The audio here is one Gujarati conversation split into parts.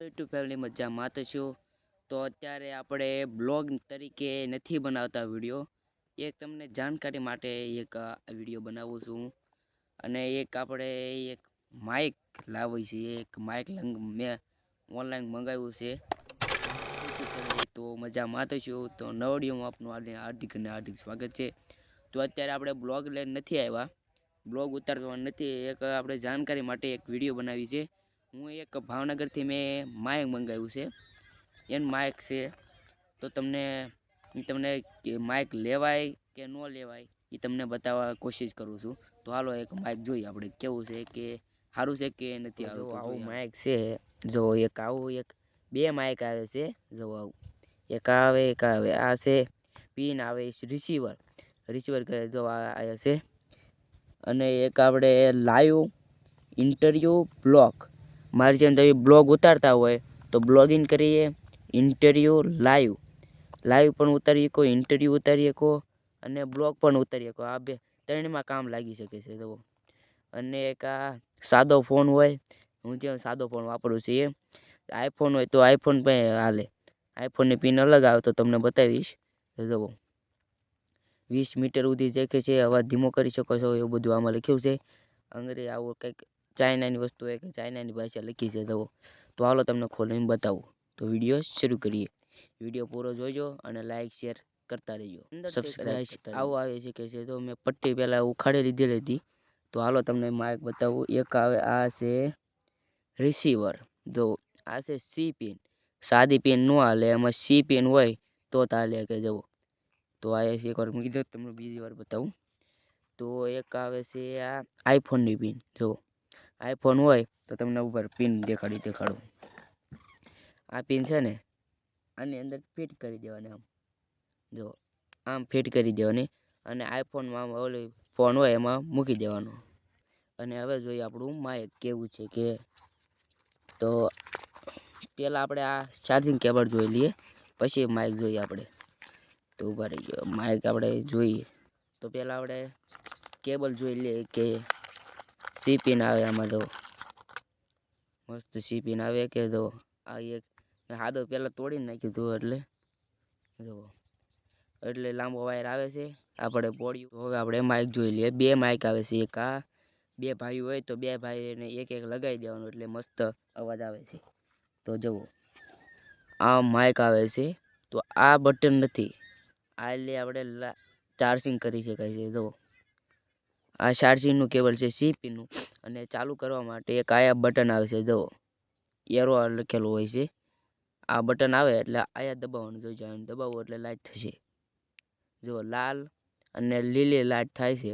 યુટ્યુબ ફેમિલી મજામાં તો છું. તો અત્યારે આપણે બ્લોગ તરીકે નથી બનાવતા વિડીયો. એક તમને જાણકારી માટે એક વિડીયો બનાવું છું. અને એક આપણે એક માઇક લાવી છે. એક માઇક મેં ઓનલાઈન મંગાવ્યું છે. તો મજામાં તો છું. તો નવડીઓમાં આપનું હાર્દિક અને હાર્દિક સ્વાગત છે. તો અત્યારે આપણે બ્લોગ લઈને નથી આવ્યા, બ્લોગ ઉતારવા નથી. એક આપણે જાણકારી માટે એક વિડીયો બનાવી છે. હું એક ભાવનગરથી મેં માઇક મંગાવ્યું છે. એન માઇક છે. તો તમને માઇક લેવાય કે ન લેવાય એ તમને બતાવવા કોશિશ કરું છું. તો હાલો એક માઇક જોઈએ આપણે કેવું છે, કે સારું છે કે નથી. આવું માઇક છે. જો એક આવું એક બે માઇક આવે છે. જો આવું એક આવે આ છે પિન આવે રિસીવર કરે. જો આ છે. અને એક આપણે લાઈવ ઇન્ટરવ્યુ બ્લોગ, મારી જેમ તમે બ્લોગ ઉતારતા હોય તો બ્લોગિંગ કરીએ, ઇન્ટરવ્યુ લાઈવ પણ ઉતારી શકો, ઇન્ટરવ્યુ ઉતારી શકો અને બ્લોગ પણ ઉતારી શકો. આ બે ત્રણમાં કામ લાગી શકે છે. જુઓ. અને એક આ સાદો ફોન હોય, હું જે સાદો ફોન વાપરું છું. એ આઈફોન હોય તો આઈફોન પણ હાલે. આઈફોનની પિન અલગ આવે તો તમને બતાવીશ. જુઓ 20 મીટર સુધી જકે છે. અવાજ ધીમો કરી શકો છો, એવું બધું આમાં લખ્યું છે. અંગ્રેજી આવું કંઈક ચાઇનાની વસ્તુ હોય કે ચાઇનાની ભાષા લખી છે. જુઓ. તો હાલો તમને ખોલીને બતાવું. તો વિડીયો શરૂ કરીએ. વિડીયો પૂરો જોજો અને લાઈક શેર કરતા રહેજો. સબસ્ક્રાઇબ આવું આવે છે કે છે. તો મેં પટ્ટી પહેલાં ઉખાડી લીધેલી હતી. તો હાલો તમને માઇક બતાવું. એક આવે આ છે રિસીવર. જો આ છે સી પિન. સાદી પિન ન હાલે, એમાં સી પિન હોય તો ચાલે કે. જુઓ. તો આ એકવાર મૂકી દો, તમને બીજી વાર બતાવું. તો એક આવે છે આ આઈફોનની પિન. જો આઈફોન હોય તો તમને ઉપર પિન દેખાડું. આ પિન છે ને, આની અંદર ફિટ કરી દેવાની. આમ જો આમ ફિટ કરી દેવાની. અને આઈફોનમાં ઓલી ફોન હોય એમાં મૂકી દેવાનો. અને હવે જોઈએ આપણું માઇક કેવું છે કે. તો પહેલાં આપણે આ ચાર્જિંગ કેબલ જોઈ લઈએ, પછી માઇક જોઈએ આપણે. તો ઉભા રહી ગયો માઇક આપણે જોઈએ. તો પહેલાં આપણે કેબલ જોઈ લઈએ કે સી પિન આવે આમાં. તો મસ્ત સી પિન આવે કે. જો આ એક હાદો પહેલાં તોડીને નાખ્યું હતું. એટલે લાંબો વાયર આવે છે. આપણે પોળ્યું. હવે આપણે માઇક જોઈ લઈએ. બે માઇક આવે છે. એક આ બે ભાઈ હોય તો બે ભાઈને એક લગાવી દેવાનું, એટલે મસ્ત અવાજ આવે છે. તો જુઓ આ માઇક આવે છે. તો આ બટન નથી, આ એટલે આપણે ચાર્જિંગ કરી શકાય છે. જુઓ આ ચાર્જિંગનું કેબલ છે સી પિનનું. અને ચાલુ કરવા માટે એક આયા બટન આવે છે. જુઓ એરો લખેલું હોય છે. આ બટન આવે એટલે આયા દબાવવાનું. જોઈજો દબાવવું એટલે લાઇટ થશે. જુઓ લાલ અને લીલી લાઇટ થાય છે.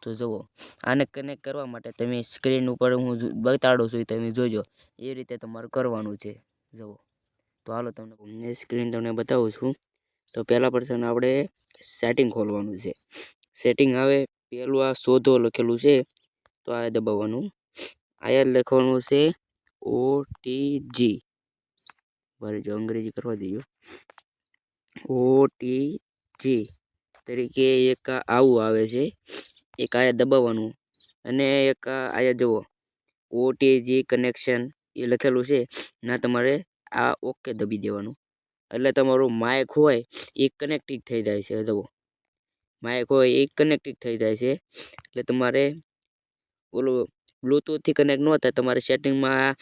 તો જુઓ આને કનેક્ટ કરવા માટે તમે સ્ક્રીન ઉપર હું બતાડું છું, તમે જોજો. એ રીતે તમારે કરવાનું છે. જુઓ. તો હાલો તમને સ્ક્રીન તમને બતાવું છું. તો પહેલા પર્સન આપણે સેટિંગ ખોલવાનું છે. સેટિંગ આવે પેલું આ શોધો લખેલું છે. તો આ દબાવવાનું. આયા લખવાનું છે OTG. બરાબર, જો અંગ્રેજી કરવા દઈએ. OTG તરીકે એક આવું આવે છે. એક આયા દબાવવાનું. અને એક આયા જુઓ OTG કનેક્શન એ લખેલું છે. ના તમારે આ ઓકે દબી દેવાનું. એટલે તમારું માઇક હોય એ કનેક્ટિંગ થઈ જાય છે. જુઓ માઇક હોય એ કનેક્ટિંગ થઈ જાય છે. એટલે તમારે ઓલું બ્લૂટૂથથી કનેક્ટ ન થાય. તમારે સેટિંગમાં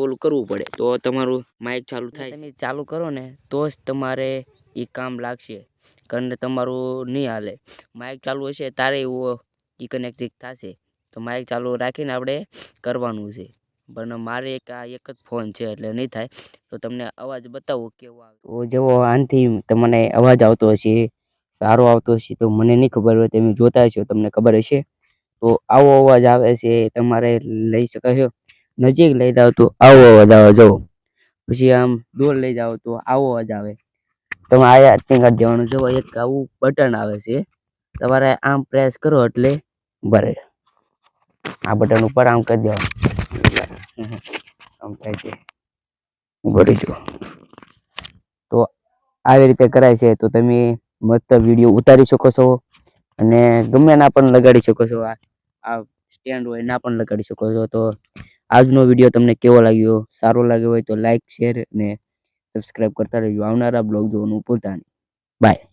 ઓલું કરવું પડે તો તમારું માઇક ચાલુ થાય. તમે ચાલુ કરો ને તો જ તમારે એ કામ લાગશે. કારણ તમારું નહીં હાલે. માઇક ચાલુ હશે તારે એવું એ કનેક્ટિંગ થશે. તો માઇક ચાલુ રાખીને આપણે કરવાનું છે. પણ મારે એક જ ફોન છે એટલે નહીં થાય. તો તમને અવાજ બતાવું કેવો આવે. તો જેવો આનથી તમને અવાજ આવતો હશે, સારો આવતો હશે તો મને નહીં ખબર હોય. તમે જોતા હશો તમને ખબર હશે. તો આવો અવાજ આવે છે. તમારે લઈ શકાશો. નજીક લઈ જાવ તો આવો અવાજ આવે. જુઓ પછી આમ દૂર લઈ જાવ તો આવો અવાજ આવે. તમે આયા કરી દેવાનું. જુઓ એક આવું બટન આવે છે. તમારે આમ પ્રેસ કરો એટલે ભરે. આ બટન ઉપર આમ કરી દેવાનું. આમ થાય છે. ભરી જો. તો આવી રીતે કરાય છે. તો તમે મસ્ત વિડીયો ઉતારી શકો છો. અને ગમે ના પણ લગાડી શકો છો. આ સ્ટેન્ડ હોય ના પણ લગાડી શકો છો. તો આજનો વિડીયો તમને કેવો લાગ્યો? સારો લાગ્યો હોય તો લાઈક, શેર અને સબસ્ક્રાઇબ કરતા રહેજો. આવનારા બ્લોગ જોવાનું ભૂલતા નહીં. બાય.